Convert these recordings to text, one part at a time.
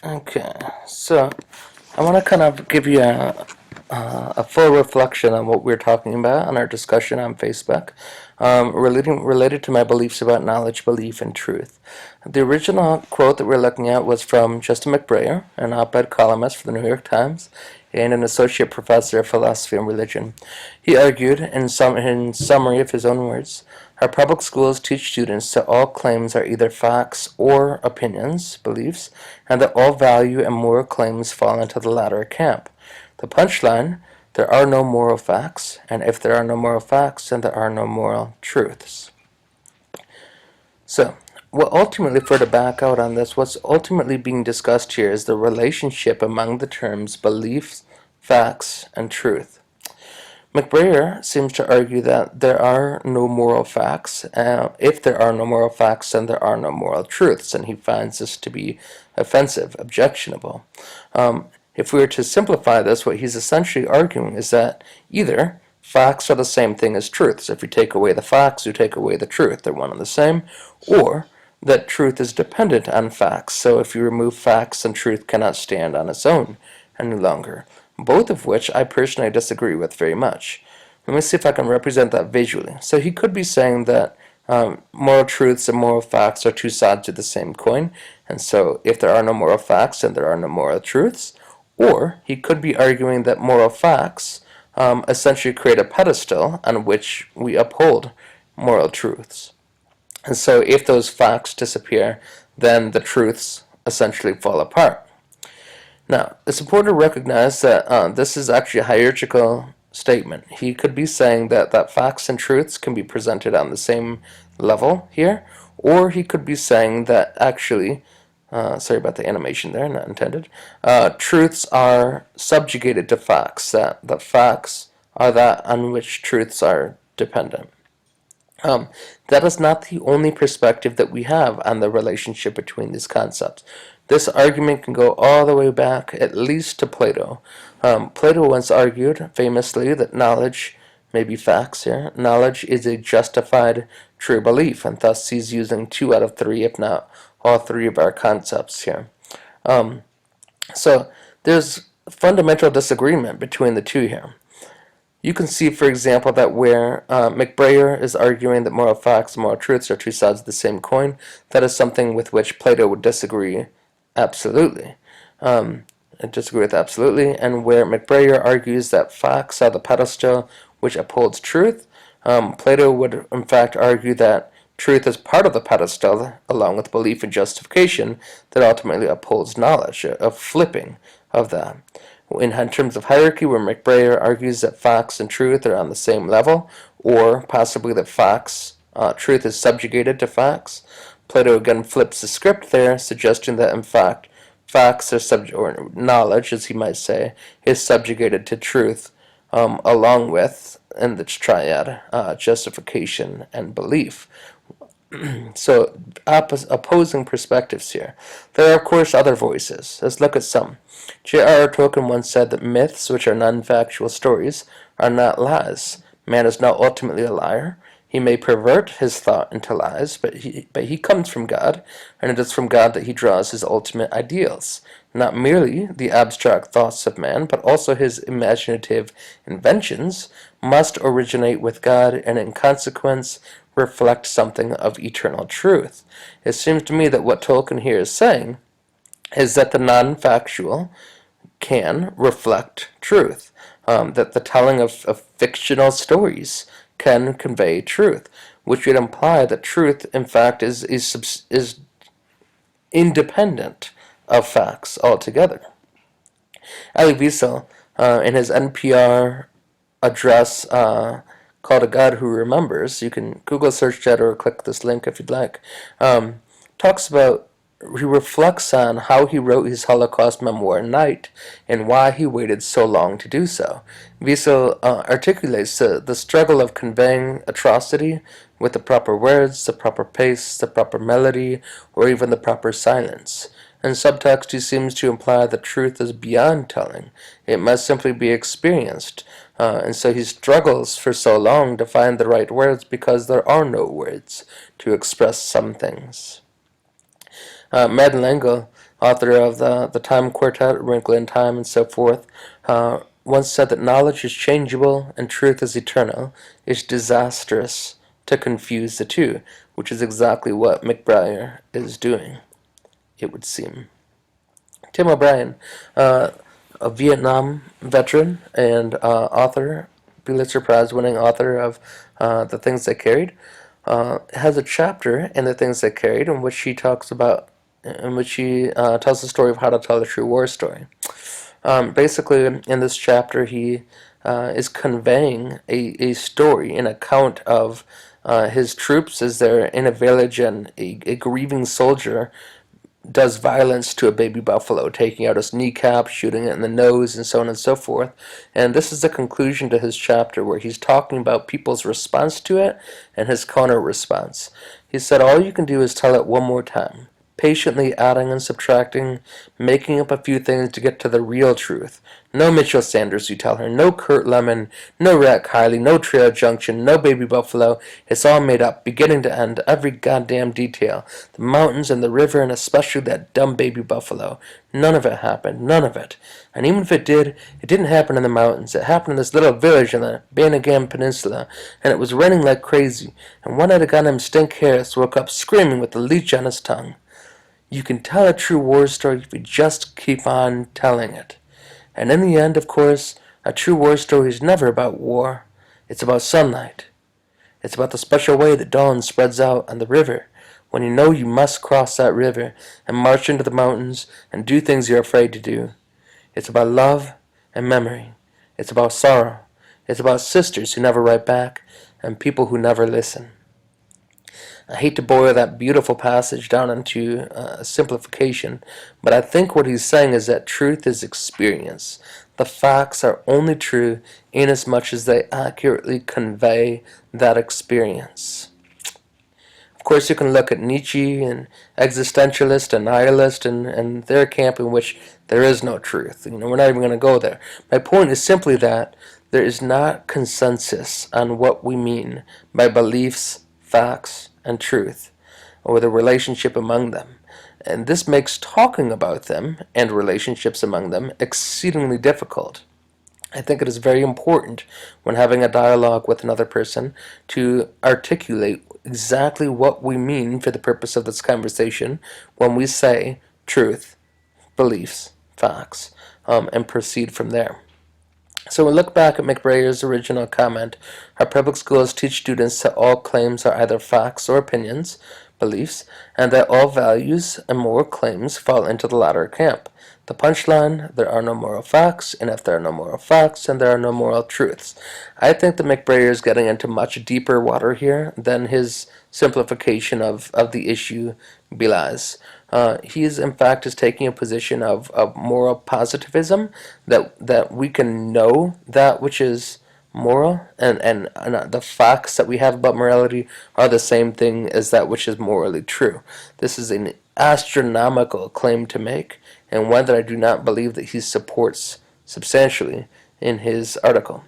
Okay, so I want to kind of give you a full reflection on what we're talking about on our discussion on Facebook, related to my beliefs about knowledge, belief, and truth. The original quote that we're looking at was from Justin McBrayer, an op-ed columnist for the New York Times and an associate professor of philosophy and religion. He argued, in summary of his own words, our public schools teach students that all claims are either facts or opinions, beliefs, and that all value and moral claims fall into the latter camp. The punchline: there are no moral facts, and if there are no moral facts, then there are no moral truths. So, what ultimately, for to back out on this, what's ultimately being discussed here is the relationship among the terms beliefs, facts, and truth. McBrayer seems to argue that there are no moral facts. If there are no moral facts, then there are no moral truths, and he finds this to be offensive, objectionable. If we were to simplify this, what he's essentially arguing is that either facts are the same thing as truths. If you take away the facts, you take away the truth. They're one and the same. Or that truth is dependent on facts. So if you remove facts, then truth cannot stand on its own any longer. Both of which I personally disagree with very much. Let me see if I can represent that visually. So he could be saying that moral truths and moral facts are two sides of the same coin, and so if there are no moral facts, then there are no moral truths. Or he could be arguing that moral facts essentially create a pedestal on which we uphold moral truths. And so if those facts disappear, then the truths essentially fall apart. Now, it's important to recognize that this is actually a hierarchical statement. He could be saying that facts and truths can be presented on the same level here, or he could be saying that actually, sorry about the animation there, not intended, truths are subjugated to facts, that the facts are that on which truths are dependent. That is not the only perspective that we have on the relationship between these concepts. This argument can go all the way back at least to Plato. Plato once argued famously that knowledge, maybe facts here, knowledge is a justified true belief, and thus he's using 2 out of 3, if not all 3 of our concepts here. So there's fundamental disagreement between the two here. You can see, for example, that where McBrayer is arguing that moral facts and moral truths are two sides of the same coin, that is something with which Plato would disagree absolutely. Disagree with absolutely. And where McBrayer argues that facts are the pedestal which upholds truth, Plato would in fact argue that truth is part of the pedestal, along with belief and justification, that ultimately upholds knowledge, a flipping of that. In terms of hierarchy, where McBrayer argues that facts and truth are on the same level, or possibly that truth is subjugated to facts, Plato again flips the script there, suggesting that in fact facts are or knowledge, as he might say, is subjugated to truth, along with, in the triad, justification and belief. So, opposing perspectives here. There are, of course, other voices. Let's look at some. J.R.R. Tolkien once said that myths, which are non-factual stories, are not lies. Man is not ultimately a liar. He may pervert his thought into lies, but he comes from God, and it is from God that he draws his ultimate ideals. Not merely the abstract thoughts of man, but also his imaginative inventions must originate with God, and in consequence reflect something of eternal truth. It seems to me that what Tolkien here is saying is that the non-factual can reflect truth, that the telling of fictional stories can convey truth, which would imply that truth, in fact, is independent of facts altogether. Elie Wiesel, in his NPR address called A God Who Remembers, you can Google search that or click this link if you'd like, talks about, he reflects on how he wrote his Holocaust memoir, Night, and why he waited so long to do so. Wiesel articulates the struggle of conveying atrocity with the proper words, the proper pace, the proper melody, or even the proper silence. In subtext, he seems to imply that truth is beyond telling. It must simply be experienced. And so he struggles for so long to find the right words because there are no words to express some things. Madeleine L'Engle, author of the Time Quartet, Wrinkle in Time, and so forth, once said that knowledge is changeable and truth is eternal. It's disastrous to confuse the two, which is exactly what McBrayer is doing, it would seem. Tim O'Brien, a Vietnam veteran and author, Pulitzer Prize winning author of The Things That Carried, has a chapter in The Things That Carried in which she talks about, in which she tells the story of how to tell a true war story. Basically, in this chapter, he is conveying a story, an account of his troops as they're in a village and a grieving soldier does violence to a baby buffalo, taking out its kneecap, shooting it in the nose, and so on and so forth. And this is the conclusion to his chapter, where he's talking about people's response to it and his counter response. He said, all you can do is tell it one more time, patiently adding and subtracting, making up a few things to get to the real truth. No Mitchell Sanders, you tell her, no Kurt Lemon, no Rat Kiley, no Trail Junction, no Baby Buffalo. It's all made up, beginning to end, every goddamn detail. The mountains and the river, and especially that dumb Baby Buffalo. None of it happened, none of it. And even if it did, it didn't happen in the mountains. It happened in this little village on the Banagam Peninsula, and it was raining like crazy. And one night a guy named Stink Harris woke up screaming with a leech on his tongue. You can tell a true war story if you just keep on telling it. And in the end, of course, a true war story is never about war. It's about sunlight. It's about the special way that dawn spreads out on the river when you know you must cross that river and march into the mountains and do things you're afraid to do. It's about love and memory. It's about sorrow. It's about sisters who never write back and people who never listen. I hate to boil that beautiful passage down into simplification, but I think what he's saying is that truth is experience. The facts are only true inasmuch as they accurately convey that experience. Of course, you can look at Nietzsche and existentialist and nihilist and their camp in which there is no truth. We're not even going to go there. My point is simply that there is not consensus on what we mean by beliefs, facts, and truth, or the relationship among them. And this makes talking about them and relationships among them exceedingly difficult. I think it is very important when having a dialogue with another person to articulate exactly what we mean for the purpose of this conversation when we say truth, beliefs, facts, and proceed from there. So we look back at McBrayer's original comment. Our public schools teach students that all claims are either facts or opinions, beliefs, and that all values and moral claims fall into the latter camp. The punchline, there are no moral facts, and if there are no moral facts, then there are no moral truths. I think that McBrayer is getting into much deeper water here than his simplification of the issue belies. He is, in fact, is taking a position of moral positivism, that we can know that which is moral, and the facts that we have about morality are the same thing as that which is morally true. This is an astronomical claim to make, and one that I do not believe that he supports substantially in his article.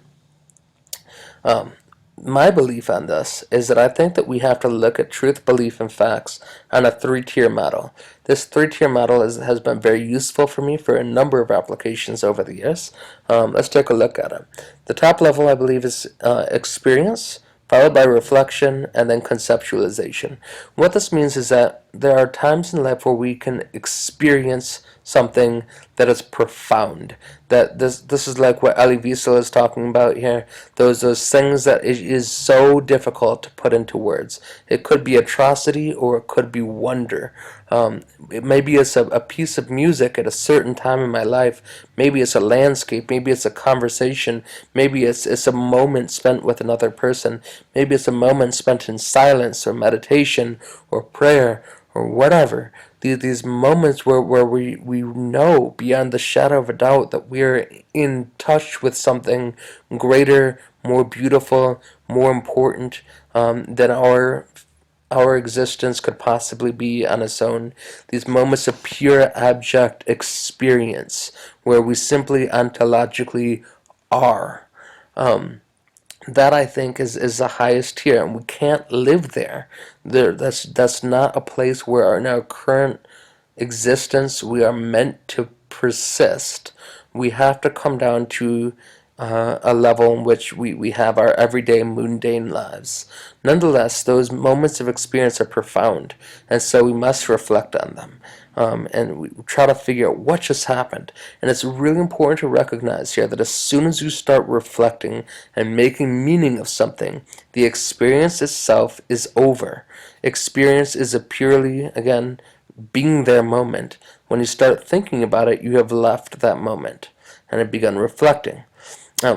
My belief on this is that I think that we have to look at truth, belief, and facts on a three-tier model. This three-tier model has been very useful for me for a number of applications over the years. Let's take a look at it. The top level, I believe, is experience, followed by reflection, and then conceptualization. What this means is that there are times in life where we can experience something that is profound. That this is like what Elie Wiesel is talking about here. Those things that it is so difficult to put into words. It could be atrocity or it could be wonder. Maybe it's a piece of music at a certain time in my life. Maybe it's a landscape. Maybe it's a conversation. Maybe it's a moment spent with another person. Maybe it's a moment spent in silence or meditation or prayer or whatever. These moments where we know beyond the shadow of a doubt that we're in touch with something greater, more beautiful, more important than our existence could possibly be on its own. These moments of pure abject experience where we simply ontologically are. That, I think, is the highest tier, and we can't live there. That's not a place where in our current existence, we are meant to persist. We have to come down to a level in which we have our everyday mundane lives. Nonetheless, those moments of experience are profound, and so we must reflect on them. And we try to figure out what just happened. And it's really important to recognize here that as soon as you start reflecting and making meaning of something, the experience itself is over. Experience is a purely, again, being there moment. When you start thinking about it, you have left that moment and have begun reflecting.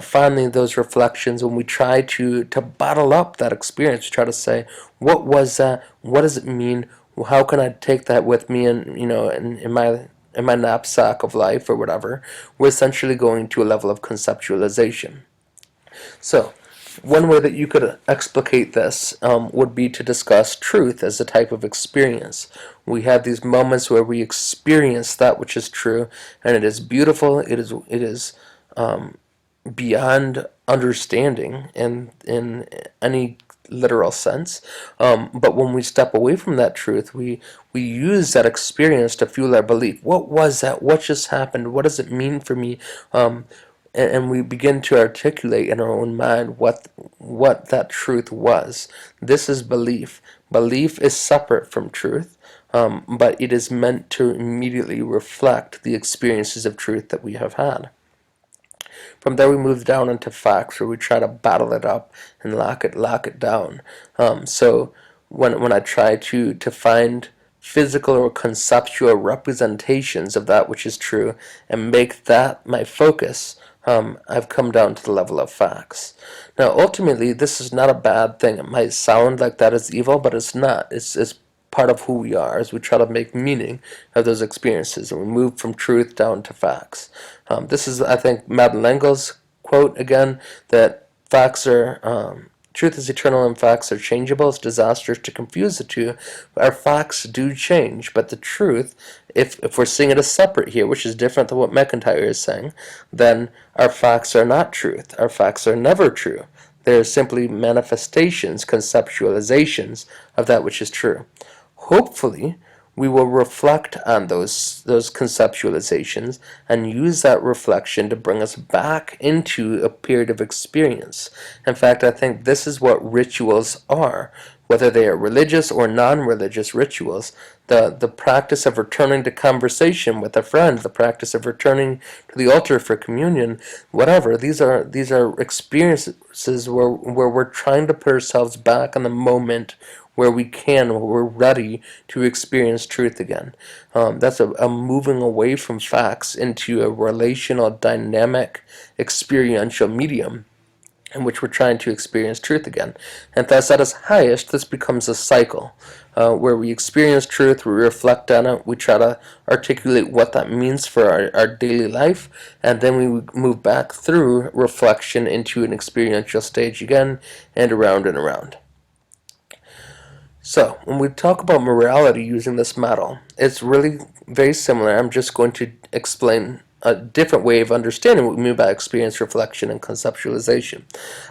Finally, those reflections, when we try to bottle up that experience, try to say, what was that? What does it mean? How can I take that with me in my knapsack of life or whatever? We're essentially going to a level of conceptualization. So, one way that you could explicate this would be to discuss truth as a type of experience. We have these moments where we experience that which is true, and it is beautiful. It is beyond understanding in any literal sense. But when we step away from that truth, we use that experience to fuel our belief. What was that? What just happened? What does it mean for me? And we begin to articulate in our own mind what that truth was. This is belief. Belief is separate from truth, but it is meant to immediately reflect the experiences of truth that we have had. From there, we move down into facts, where we try to battle it up and lock it down. So when I try to find physical or conceptual representations of that which is true and make that my focus, I've come down to the level of facts. Now, ultimately, this is not a bad thing. It might sound like that is evil, but it's not. It's part of who we are as we try to make meaning of those experiences, and we move from truth down to facts. This is, I think, Madeleine L'Engle's quote again, that facts are truth is eternal and facts are changeable. It's disastrous to confuse the two. Our facts do change, but the truth, if we're seeing it as separate here, which is different than what McIntyre is saying, then our facts are not truth. Our facts are never true. They're simply manifestations, conceptualizations of that which is true. Hopefully, we will reflect on those conceptualizations and use that reflection to bring us back into a period of experience. In fact, I think this is what rituals are, whether they are religious or non-religious rituals. The practice of returning to conversation with a friend, the practice of returning to the altar for communion, whatever, these are experiences where we're trying to put ourselves back in the moment where where we're ready to experience truth again. That's a moving away from facts into a relational, dynamic, experiential medium in which we're trying to experience truth again. And thus, at its highest, this becomes a cycle where we experience truth, we reflect on it, we try to articulate what that means for our daily life, and then we move back through reflection into an experiential stage again, and around and around. So, when we talk about morality using this model, it's really very similar. I'm just going to explain a different way of understanding what we mean by experience, reflection, and conceptualization.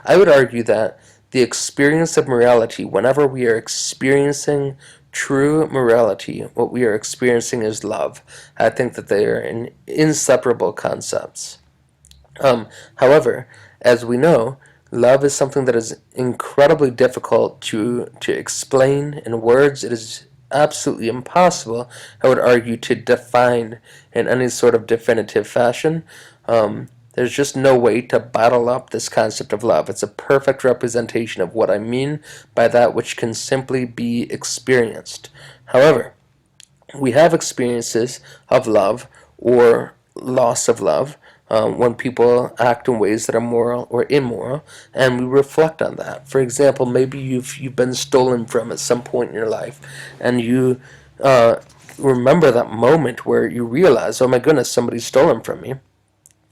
I would argue that the experience of morality, whenever we are experiencing true morality, what we are experiencing is love. I think that they are inseparable concepts. However, as we know, love is something that is incredibly difficult to explain in words. It is absolutely impossible, I would argue, to define in any sort of definitive fashion. There's just no way to bottle up this concept of love. It's a perfect representation of what I mean by that which can simply be experienced. However, we have experiences of love or loss of love when people act in ways that are moral or immoral, and we reflect on that. For example, maybe you've been stolen from at some point in your life, and you remember that moment where you realize, oh my goodness, somebody's stolen from me.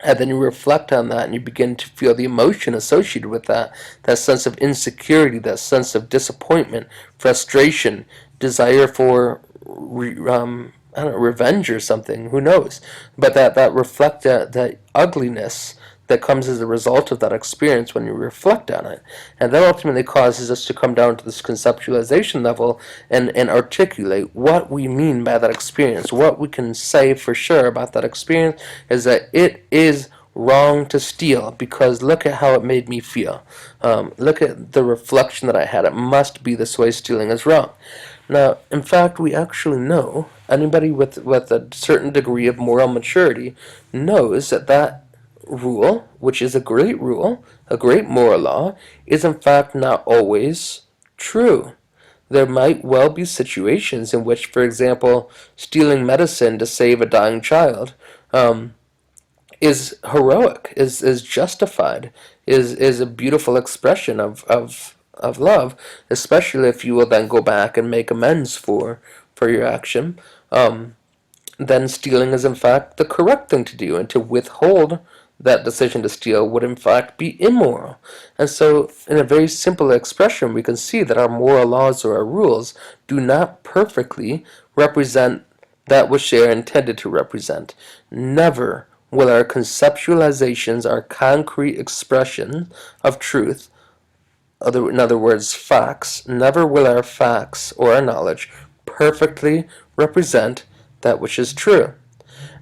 And then you reflect on that and you begin to feel the emotion associated with that sense of insecurity, that sense of disappointment, frustration, desire for I don't know, revenge or something, who knows? But that reflect that ugliness, that comes as a result of that experience when you reflect on it. And that ultimately causes us to come down to this conceptualization level and articulate what we mean by that experience. What we can say for sure about that experience is that it is wrong to steal because look at how it made me feel. Look at the reflection that I had. It must be this way. Stealing is wrong. Now, in fact, we actually know, anybody with a certain degree of moral maturity knows that that rule, which is a great rule, a great moral law, is in fact not always true. There might well be situations in which, for example, stealing medicine to save a dying child is heroic, is justified, is a beautiful expression of love, especially if you will then go back and make amends for your action. Then stealing is in fact the correct thing to do, and to withhold that decision to steal would in fact be immoral. And so, in a very simple expression, we can see that our moral laws or our rules do not perfectly represent that which they are intended to represent. Never will our conceptualizations, our concrete expression of truth, in other words, facts, never will our facts or our knowledge perfectly represent that which is true.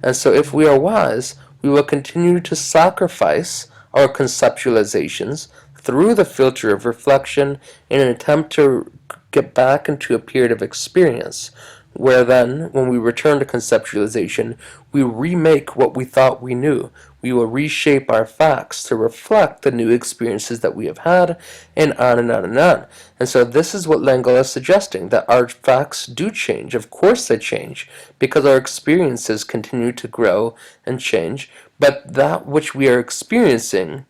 And so if we are wise, we will continue to sacrifice our conceptualizations through the filter of reflection in an attempt to get back into a period of experience, where then, when we return to conceptualization, we remake what we thought we knew. We will reshape our facts to reflect the new experiences that we have had, and on and on and on. And so this is what Langell is suggesting, that our facts do change. Of course they change, because our experiences continue to grow and change, but that which we are experiencing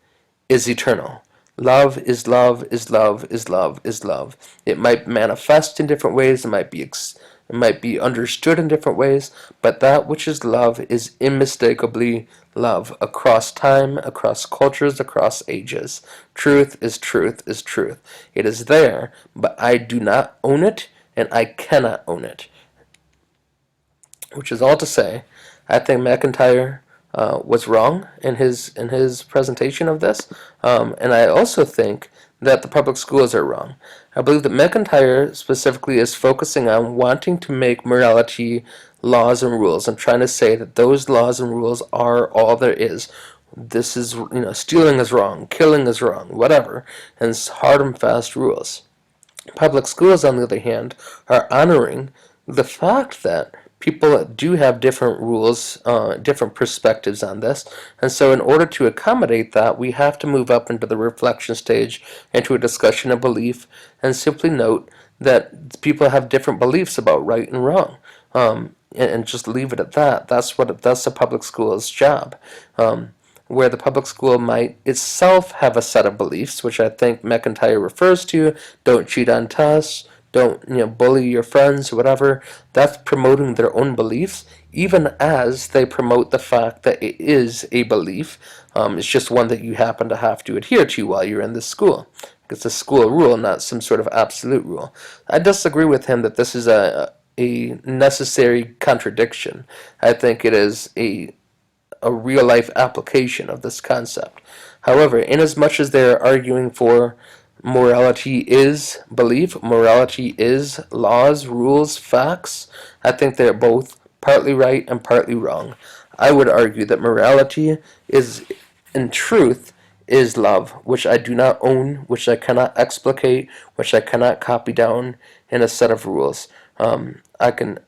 is eternal. Love is love is love is love is love. It might manifest in different ways, it might be understood in different ways, but that which is love is unmistakably love across time, across cultures, across ages. Truth is truth is truth. It is there, but I do not own it, and I cannot own it. Which is all to say, I think McIntyre was wrong in his presentation of this, and I also think that the public schools are wrong. I believe that McIntyre specifically is focusing on wanting to make morality laws and rules and trying to say that those laws and rules are all there is. This is, stealing is wrong, killing is wrong, whatever, and it's hard and fast rules. Public schools, on the other hand, are honoring the fact that people do have different rules, different perspectives on this, and so in order to accommodate that, we have to move up into the reflection stage, into a discussion of belief, and simply note that people have different beliefs about right and wrong, and just leave it at that. That's the public school's job. Where the public school might itself have a set of beliefs, which I think McIntyre refers to: don't cheat on tests, don't bully your friends, whatever. That's promoting their own beliefs, even as they promote the fact that it is a belief. It's just one that you happen to have to adhere to while you're in this school. It's a school rule, not some sort of absolute rule. I disagree with him that this is a necessary contradiction. I think it is a real-life application of this concept. However, inasmuch as they're arguing for morality is belief, morality is laws, rules, facts, I think they're both partly right and partly wrong. I would argue that morality is, in truth, is love, which I do not own, which I cannot explicate, which I cannot copy down in a set of rules. I can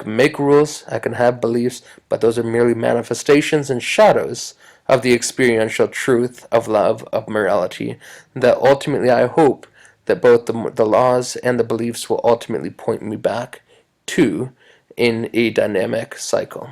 make rules, I can have beliefs, but those are merely manifestations and shadows of the experiential truth of love, of morality, that ultimately I hope that both the laws and the beliefs will ultimately point me back to in a dynamic cycle.